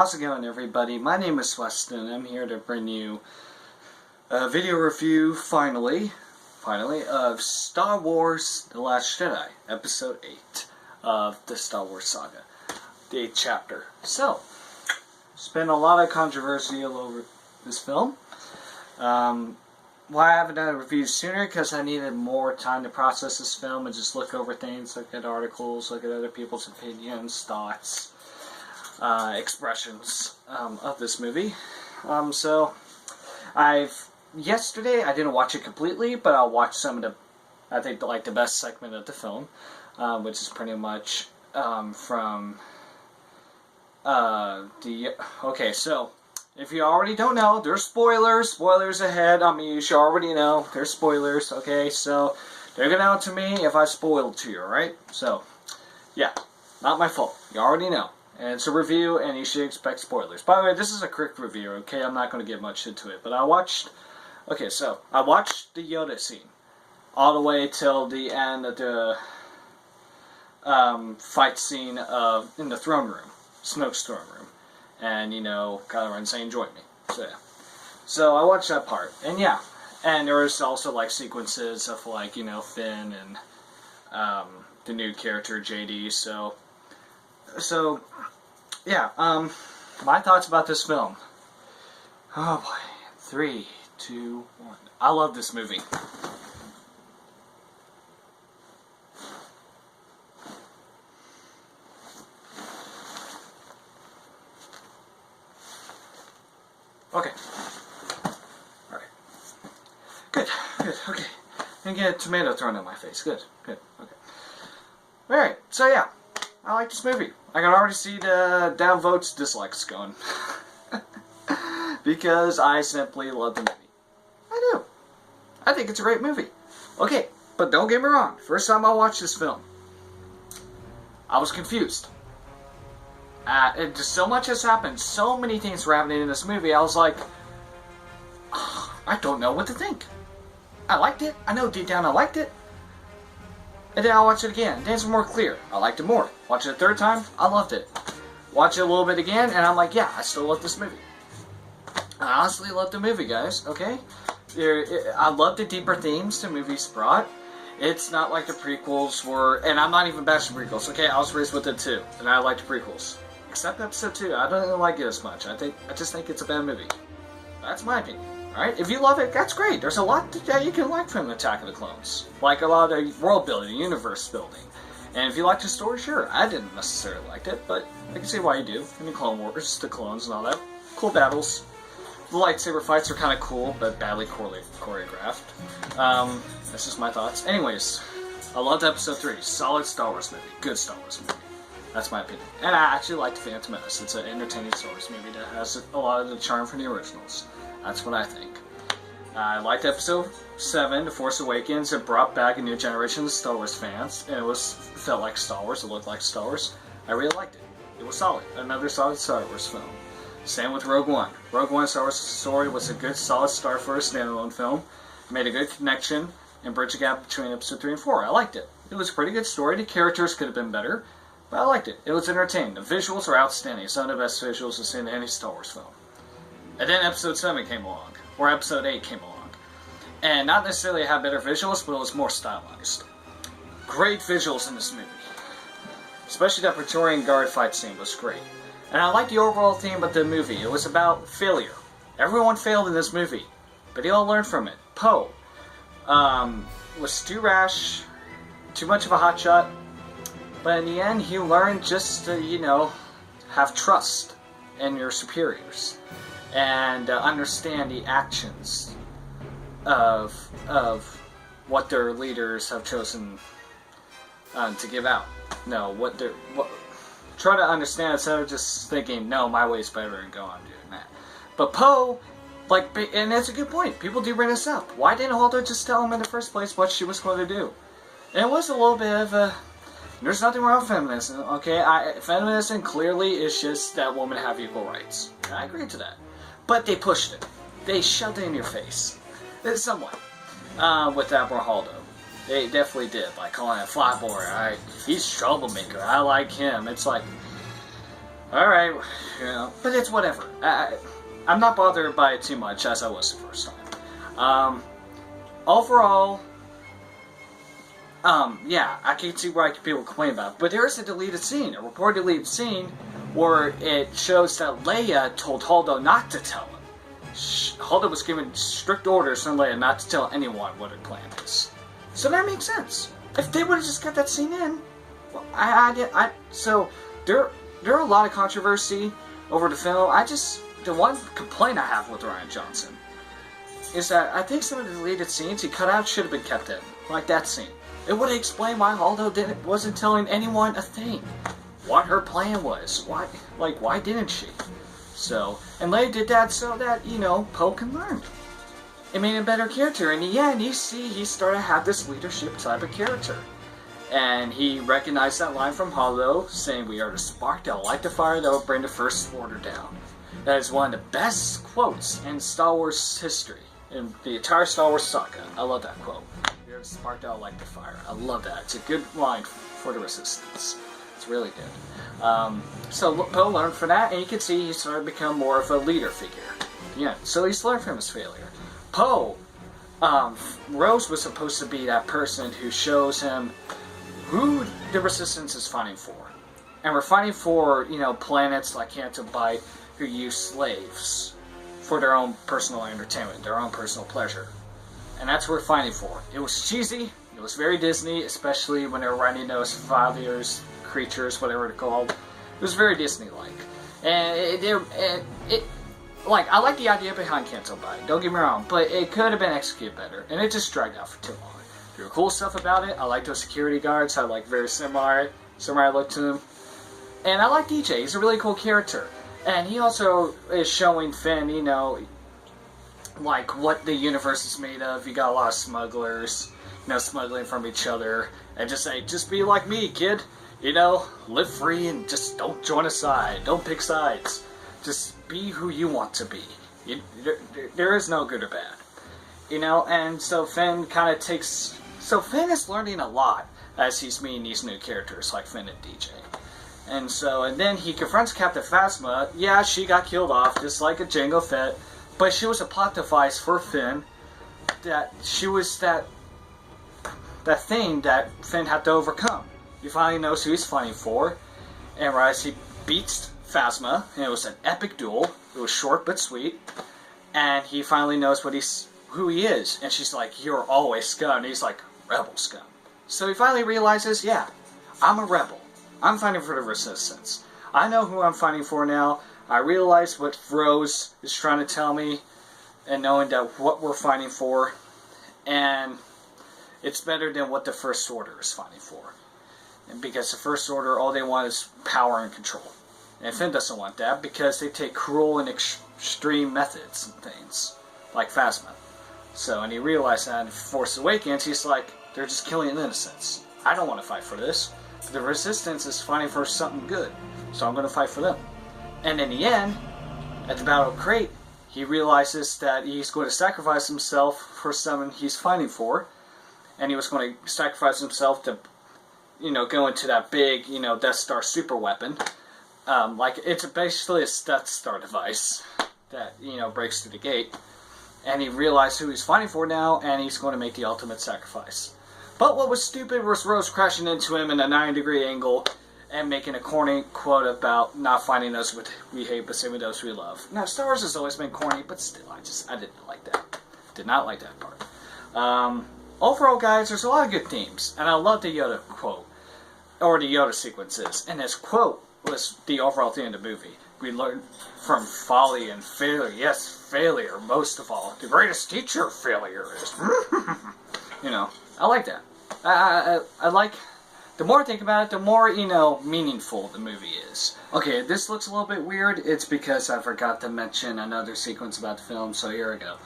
how's it going, everybody? My name is Weston. I'm here to bring you a video review, finally, of Star Wars The Last Jedi, Episode 8 of the Star Wars saga, the 8th chapter. So, there's been a lot of controversy all over this film. Why I haven't done a review sooner? Because I needed more time to process this film and just look over things, look at articles, look at other people's opinions, thoughts, expressions of this movie. Yesterday I didn't watch it completely, but I watched some of the, I think, the best segment of the film, which is pretty much okay, so if you already don't know, there's spoilers ahead. I mean, you should already know there's spoilers. Okay, so they're gonna know to me if I spoiled to you, alright? So yeah, not my fault. You already know. And it's a review, and you should expect spoilers. By the way, this is a quick review, okay? I'm not going to get much into it. But I watched the Yoda scene all the way till the end of the fight scene in the throne room, Snoke's throne room. And, you know, Kylo Ren saying, "Join me." So, yeah. So, I watched that part. And, yeah. And there was also, like, sequences of, like, you know, Finn and the new character, JD. So, yeah, my thoughts about this film. Oh boy. 3, 2, 1. I love this movie. Okay. Alright. Good, okay. And get a tomato thrown in my face. Good, okay. Alright, so yeah. I like this movie. I can already see the downvotes, dislikes going. Because I simply love the movie. I do. I think it's a great movie. Okay, but don't get me wrong. First time I watched this film, I was confused. So much has happened. So many things were happening in this movie. I was like, I don't know what to think. I liked it. I know deep down I liked it. And then I'll watch it again. Then it's more clear. I liked it more. Watch it a third time. I loved it. Watch it a little bit again, and I'm like, yeah, I still love this movie. I honestly love the movie, guys. Okay? I love the deeper themes the movie's brought. It's not like the prequels were, and I'm not even bashing prequels. Okay, I was raised with it too, and I like the prequels. Except Episode 2. I don't like it as much. I just think it's a bad movie. That's my opinion. Alright, if you love it, that's great. There's a lot that you can like from Attack of the Clones. Like a lot of world building, universe building. And if you like the story, sure. I didn't necessarily like it, but I can see why you do. In the Clone Wars, the clones and all that. Cool battles. The lightsaber fights are kind of cool, but badly choreographed. That's just my thoughts. Anyways, I loved Episode 3. Solid Star Wars movie. Good Star Wars movie. That's my opinion. And I actually liked Phantom Menace. It's an entertaining Star Wars movie that has a lot of the charm from the originals. That's what I think. I liked Episode 7, The Force Awakens. It brought back a new generation of Star Wars fans. And it felt like Star Wars. It looked like Star Wars. I really liked it. It was solid. Another solid Star Wars film. Same with Rogue One. Rogue One Star Wars story was a good solid start for a standalone film. It made a good connection and bridged the gap between Episode 3 and 4. I liked it. It was a pretty good story. The characters could have been better. But I liked it. It was entertaining. The visuals are outstanding. Some of the best visuals I've seen in any Star Wars film. And then Episode 7 came along. Or Episode 8 came along. And not necessarily had better visuals, but it was more stylized. Great visuals in this movie. Especially that Praetorian Guard fight scene was great. And I like the overall theme of the movie. It was about failure. Everyone failed in this movie. But they all learned from it. Poe was too rash, too much of a hotshot. But in the end, he learned just to, you know, have trust in your superiors. And understand the actions of what their leaders have chosen to give out. No, try to understand instead of just thinking, no, my way's better and go on doing that. But Poe, and that's a good point. People do bring this up. Why didn't Holdo just tell him in the first place what she was going to do? And it was a little bit of a... There's nothing wrong with feminism, okay? Feminism clearly is just that women have equal rights. And I agree to that. But they pushed it. They shoved it in your face. Somewhat. With Admiral Holdo. They definitely did. Like calling it a fly boy. He's a troublemaker. I like him. It's like... alright, you know, but it's whatever. I'm not bothered by it too much as I was the first time. Overall, yeah, I can see why people complain about it, but there is a deleted scene, a reported deleted scene, where it shows that Leia told Holdo not to tell him. Holdo was given strict orders from Leia not to tell anyone what her plan is. So that makes sense. If they would have just got that scene in, well, so there are a lot of controversy over the film. The one complaint I have with Rian Johnson is that I think some of the deleted scenes he cut out should have been kept in, like that scene. It would have explained why Holdo wasn't telling anyone a thing, what her plan was, why didn't she? So, and Leia did that so that, you know, Poe can learn. It made him a better character. In the end, you see, he started to have this leadership type of character. And he recognized that line from Holdo, saying, "We are the spark that will light the fire that will bring the First Order down." That is one of the best quotes in Star Wars history, in the entire Star Wars saga. I love that quote. "We are the spark that will light the fire." I love that. It's a good line for the Resistance. It's really good. So Poe learned from that, and you can see he started to become more of a leader figure. Yeah, so he's learned from his failure. Poe, Rose was supposed to be that person who shows him who the Resistance is fighting for. And we're fighting for, you know, planets like Canto Bight who use slaves for their own personal entertainment, their own personal pleasure. And that's what we're fighting for. It was cheesy, it was very Disney, especially when they were writing those failures, creatures, whatever they're called. It was very Disney-like. And I like the idea behind Canto Bight, don't get me wrong, but it could have been executed better, and it just dragged out for too long. There were cool stuff about it. I like those security guards, had like very similar look to them. And I like DJ, he's a really cool character. And he also is showing Finn, you know, like what the universe is made of. You got a lot of smugglers, you know, smuggling from each other, and just be like me, kid. You know, live free and just don't join a side. Don't pick sides. Just be who you want to be. There is no good or bad. You know, and so Finn kind of takes... So Finn is learning a lot as he's meeting these new characters like Finn and DJ. And then he confronts Captain Phasma. Yeah, she got killed off just like a Jango Fett. But she was a plot device for Finn. That she was that thing that Finn had to overcome. He finally knows who he's fighting for, and right as he beats Phasma, and it was an epic duel. It was short but sweet, and he finally knows who he is. And she's like, "You're always scum." And he's like, "Rebel scum." So he finally realizes, yeah, I'm a rebel. I'm fighting for the Resistance. I know who I'm fighting for now. I realize what Rose is trying to tell me, and knowing that what we're fighting for, and it's better than what the First Order is fighting for. And because the First Order, all they want is power and control. And Finn doesn't want that because they take cruel and extreme methods and things, like Phasma. So, and he realized that in Force Awakens, he's like, they're just killing innocents. I don't want to fight for this. The Resistance is fighting for something good, so I'm going to fight for them. And in the end, at the Battle of Crate, he realizes that he's going to sacrifice himself for someone he's fighting for, and he was going to sacrifice himself to, you know, go into that big, you know, Death Star super weapon. Like, it's basically a Death Star device that, you know, breaks through the gate. And he realized who he's fighting for now, and he's going to make the ultimate sacrifice. But what was stupid was Rose crashing into him in a 90-degree angle and making a corny quote about not finding those we hate, but saving those we love. Now, Star Wars has always been corny, but still, I didn't like that. Did not like that part. Overall, guys, there's a lot of good themes, and I love the Yoda quote, or the Yoda sequences. And this quote was the overall theme of the movie. We learn from folly and failure. Yes, failure, most of all. The greatest teacher of failure is... You know, I like that. I like... The more I think about it, the more, you know, meaningful the movie is. Okay, this looks a little bit weird. It's because I forgot to mention another sequence about the film, so here we go.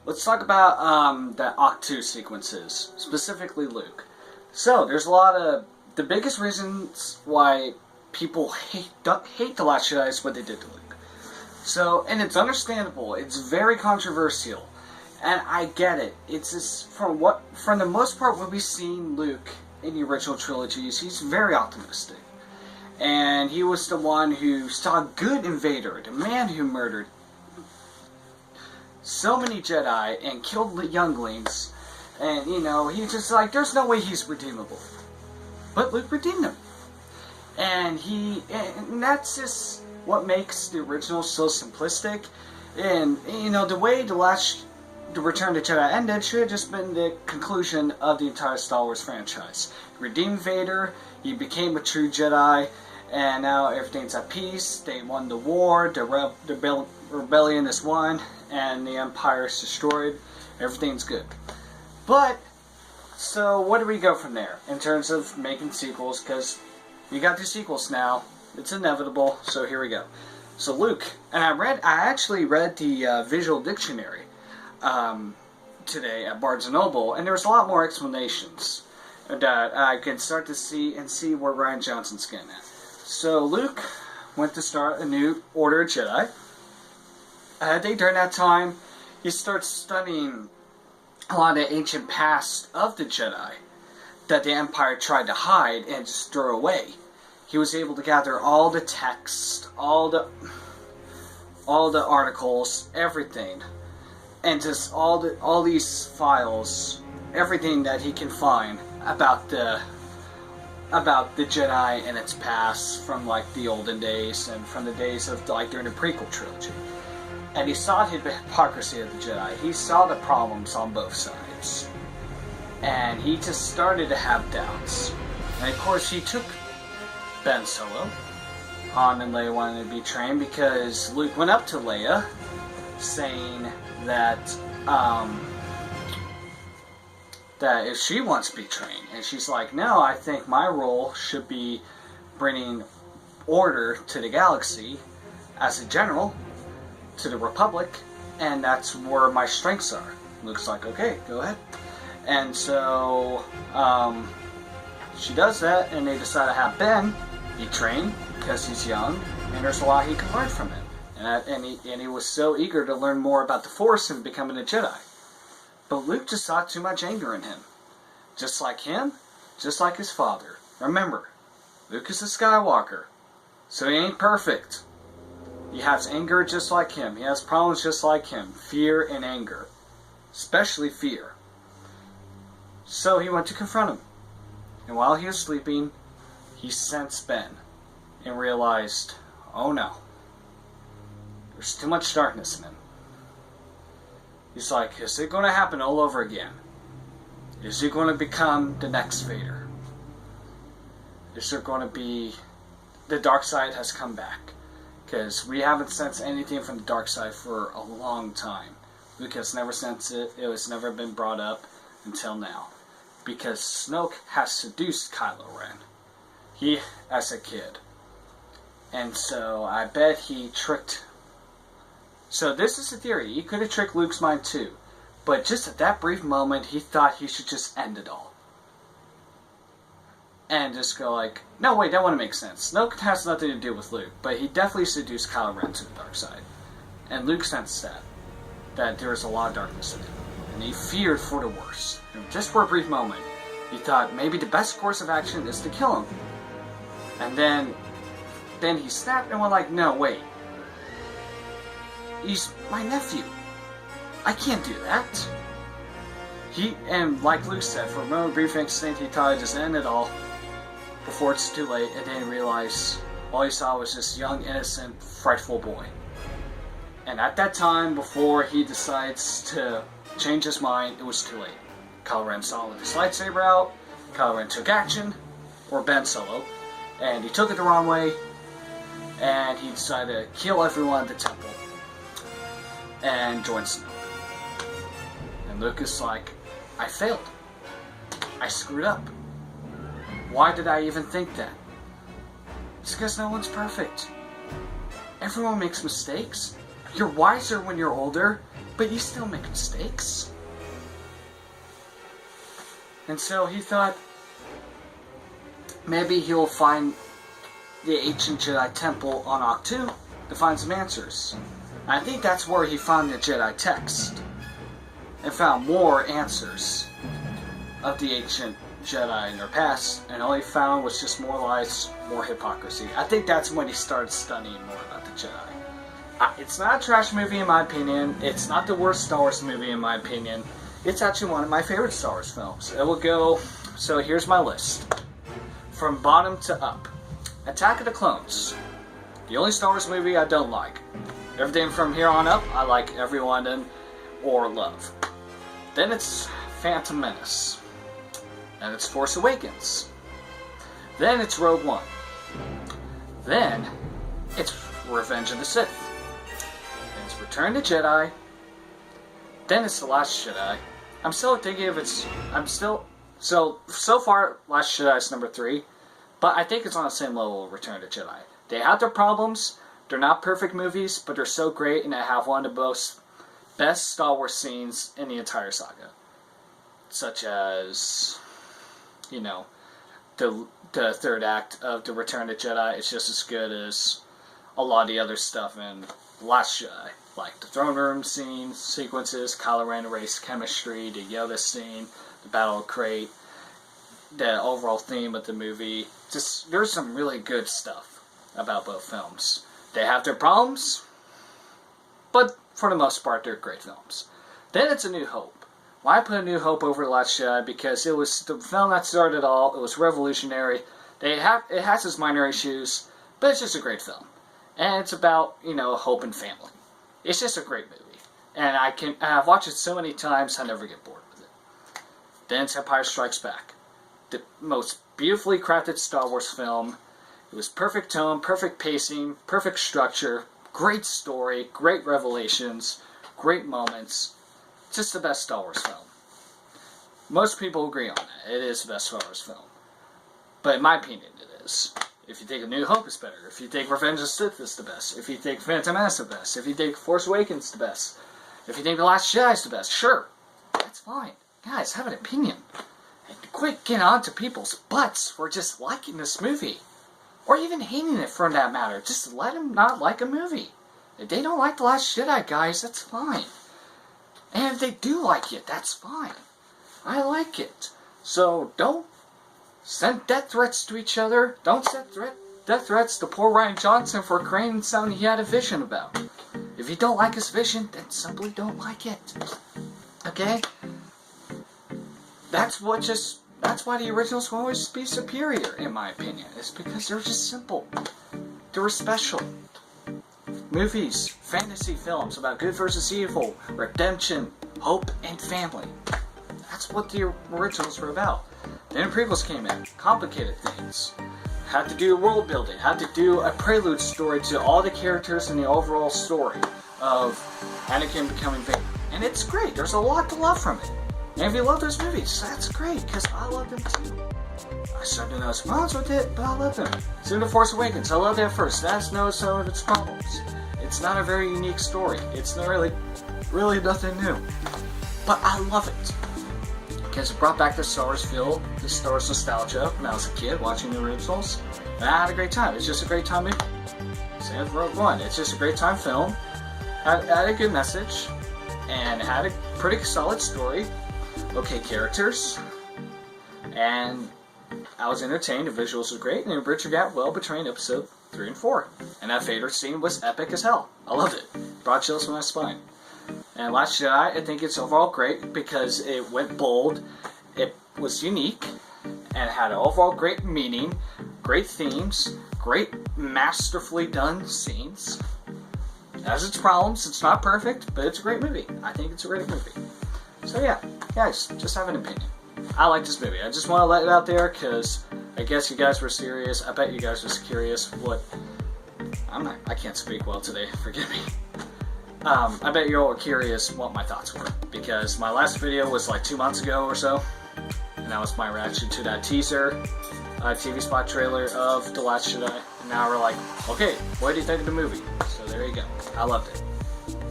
Let's talk about the Octu sequences, specifically Luke. So, there's a lot of... The biggest reasons why people hate The Last Jedi is what they did to Luke. So, and it's understandable. It's very controversial. And I get it. It's just, for the most part, when we've seen Luke in the original trilogies, he's very optimistic. And he was the one who saw good in Vader, the man who murdered so many Jedi and killed the younglings. And, you know, he's just like, there's no way he's redeemable. But Luke redeemed him. And that's just what makes the original so simplistic. And, you know, the way the Return of the Jedi ended should have just been the conclusion of the entire Star Wars franchise. He redeemed Vader, he became a true Jedi, and now everything's at peace. They won the war, the rebellion is won, and the Empire is destroyed. Everything's good. But, so what do we go from there in terms of making sequels? Because we got the sequels now. It's inevitable, so here we go. So Luke, and I actually read the visual dictionary today at Barnes & Noble, and there's a lot more explanations that I can start to see where Rian Johnson's getting at. So Luke went to start a new Order of Jedi. I think during that time, he starts studying a lot of the ancient past of the Jedi that the Empire tried to hide and just throw away. He was able to gather all the text, all the articles, everything, and just all these files, everything that he can find about the Jedi and its past from like the olden days and from the days of like during the prequel trilogy. And he saw the hypocrisy of the Jedi. He saw the problems on both sides. And he just started to have doubts. And of course he took Ben Solo. Han and Leia wanted to be trained because Luke went up to Leia saying that that if she wants to be trained, and she's like, no, I think my role should be bringing order to the galaxy as a general to the Republic, and that's where my strengths are. Luke's like, okay, go ahead. And so she does that, and they decide to have Ben be trained because he's young, and there's a lot he can learn from him. And he was so eager to learn more about the Force and becoming a Jedi. But Luke just saw too much anger in him. Just like him, just like his father. Remember, Luke is a Skywalker, so he ain't perfect. He has anger just like him. He has problems just like him. Fear and anger. Especially fear. So he went to confront him. And while he was sleeping, he sensed Ben and realized, oh no, there's too much darkness in him. He's like, is it going to happen all over again? Is he going to become the next Vader? Is there going to be... The dark side has come back. Because we haven't sensed anything from the dark side for a long time. Luke has never sensed it. It has never been brought up until now. Because Snoke has seduced Kylo Ren. He, as a kid. And so I bet he tricked... So this is a theory. He could have tricked Luke's mind too. But just at that brief moment, he thought he should just end it all. And just go like, no wait, that wouldn't make sense. Snoke has nothing to do with Luke, but he definitely seduced Kylo Ren to the dark side. And Luke sensed that there was a lot of darkness in him. And he feared for the worst. And just for a brief moment, he thought maybe the best course of action is to kill him. And then he snapped and went like, no wait. He's my nephew. I can't do that. And like Luke said, for a moment, brief instant, he thought I'd just end it all before it's too late, and then he realized all he saw was this young, innocent, frightful boy. And at that time, before he decides to change his mind, it was too late. Kylo Ren saw with his lightsaber out, Kylo Ren took action, or Ben Solo, and he took it the wrong way, and he decided to kill everyone at the temple and join Snoke. And Luke is like, I failed. I screwed up. Why did I even think that? It's because no one's perfect. Everyone makes mistakes. You're wiser when you're older, but you still make mistakes. And so he thought maybe he'll find the ancient Jedi temple on Ahch-To to find some answers. I think that's where he found the Jedi text and found more answers of the ancient Jedi in their past, and all he found was just more lies, more hypocrisy. I think that's when he started studying more about the Jedi. It's not a trash movie in my opinion. It's not the worst Star Wars movie in my opinion. It's actually one of my favorite Star Wars films. It will go, so here's my list. From bottom to up. Attack of the Clones. The only Star Wars movie I don't like. Everything from here on up, I like every one in or love. Then it's Phantom Menace. Then it's Force Awakens. Then it's Rogue One. Then it's Revenge of the Sith. Then it's Return of the Jedi. Then it's The Last Jedi. I'm still thinking if it's... So far, Last Jedi is number 3. But I think it's on the same level of Return of the Jedi. They have their problems. They're not perfect movies, but they're so great, and they have one of the most best Star Wars scenes in the entire saga. Such as, you know, the third act of the Return of the Jedi is just as good as a lot of the other stuff in Last Jedi. Like the throne room scene, sequences, Kylo Ren race chemistry, the Yoda scene, the Battle of Crate, the overall theme of the movie. Just, there's some really good stuff about both films. They have their problems, but for the most part, they're great films. Then it's A New Hope. Why put A New Hope over The Last Jedi? Because it was the film that started it all. It was revolutionary. It has its minor issues, but it's just a great film. And it's about, you know, hope and family. It's just a great movie. And I've watched it so many times, I never get bored with it. Then it's Empire Strikes Back. The most beautifully crafted Star Wars film. It was perfect tone, perfect pacing, perfect structure, great story, great revelations, great moments. Just the best Star Wars film. Most people agree on that. It is the best Star Wars film. But in my opinion, it is. If you think A New Hope is better, if you think Revenge of the Sith is the best, if you think Phantom Menace is the best, if you think Force Awakens is the best, if you think The Last Jedi is the best, sure. That's fine. Guys, have an opinion. And quit getting onto people's butts for just liking this movie. Or even hating it for that matter. Just let them not like a movie. If they don't like The Last Jedi, guys, that's fine. And if they do like it, that's fine. I like it. So don't send death threats to each other. Don't send death threats to poor Ryan Johnson for creating something he had a vision about. If you don't like his vision, then simply don't like it. Okay? That's why the originals will always be superior, in my opinion. It's because they're just simple. They were special. Movies, fantasy films about good versus evil, redemption, hope, and family. That's what the originals were about. Then prequels came in, complicated things. Had to do world building, had to do a prelude story to all the characters in the overall story of Anakin becoming Vader. And it's great, there's a lot to love from it. And if you love those movies, that's great, because I love them too. I started to notice problems with it, but I love them. So The Force Awakens, I loved it at first. That's noticed some of its problems. It's not a very unique story. It's not really nothing new. But I love it. Because it brought back the Star Wars feel, the Star Wars nostalgia when I was a kid watching the originals. And I had a great time. It's just a great time movie. Same with Rogue One. It's just a great time film. Had a good message. And had a pretty solid story. Okay characters. And I was entertained. The visuals were great. And Richard got well between episode 3 and 4. And that Vader scene was epic as hell. I loved it. Brought chills to my spine. And Last Jedi, I think it's overall great because it went bold, it was unique, and had an overall great meaning, great themes, great masterfully done scenes. It has its problems, it's not perfect, but it's a great movie. I think it's a great movie. So yeah, guys, just have an opinion. I like this movie. I just want to let it out there because I guess you guys were serious. I bet you guys were curious what... I can't speak well today, forgive me. I bet you're all curious what my thoughts were, because my last video was like 2 months ago or so, and that was my reaction to that teaser, TV spot trailer of The Last Jedi, and now we're like, okay, what do you think of the movie? So there you go, I loved it.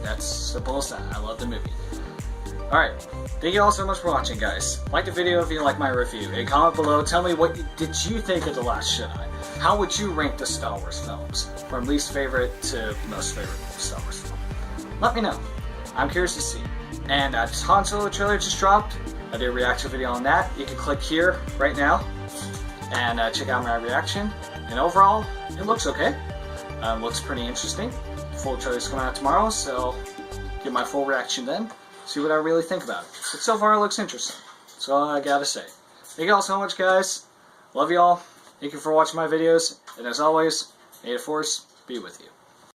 That's simple as that, I love the movie. Alright, thank you all so much for watching, guys. Like the video if you like my review, and comment below, tell me what did you think of The Last Jedi? How would you rank the Star Wars films, from least favorite to most favorite Star Wars film? Let me know. I'm curious to see. And Han Solo trailer just dropped. I did a reaction video on that. You can click here right now and check out my reaction. And overall, it looks okay. Looks pretty interesting. Full trailer's coming out tomorrow, so get my full reaction then. See what I really think about it. But so far, it looks interesting. That's all I gotta say. Thank you all so much, guys. Love y'all. Thank you for watching my videos. And as always, may the Force be with you.